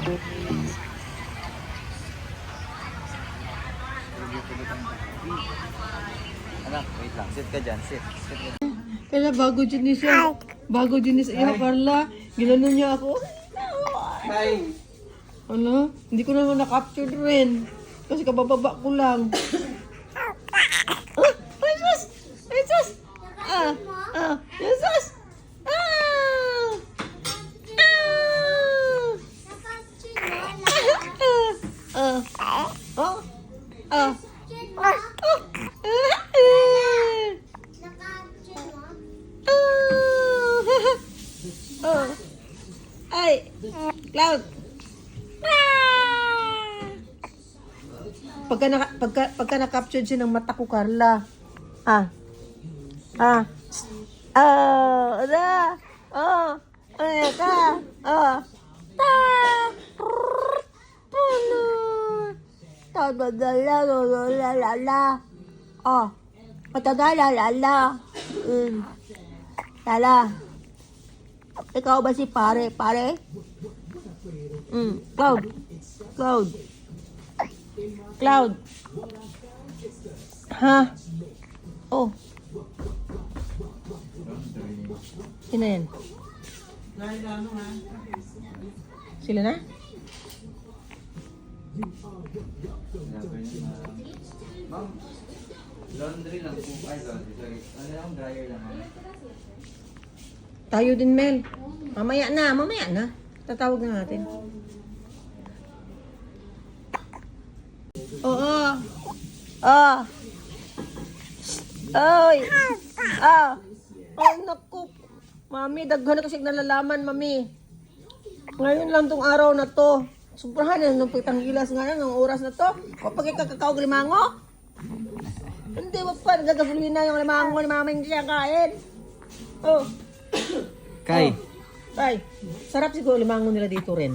Anak, wait lang. Sit ka dyan. Sit. Sit ka. Kaya bago din siya. Bago din siya, Carla. Ginanon niya ako. Hi. Ano? Hindi ko naman na-capture rin. Kasi kabababa ko lang. Ay, sus! Ay, sus! Jesus! Ay! Cloud! Pagka na-captured siya ng mata ko, Carla. Ano ka? Lala. Ikaw ba si pare? Pare? Cloud. Cloud. Cloud. Ha? Oh. Sino yan? Sila na? Ma'am, laundry lang po. Ay, laundry. Sorry. Ano lang, dryer lang. Tayo din, Mel. Mamaya na. Tatawag na natin. Oo. Ay. Ay, naku. Mami, daghan na kasi nalalaman, mami. Ngayon lang tong araw na to. Sobrahan na nung pagtanggilas nga ng oras na to. Kapag ikakakaw limango. Hindi ba pa, nagagasolina yung limango ni mama hindi siya kain. Oh. Kay. Ay, sarap siguro limango nila dito rin.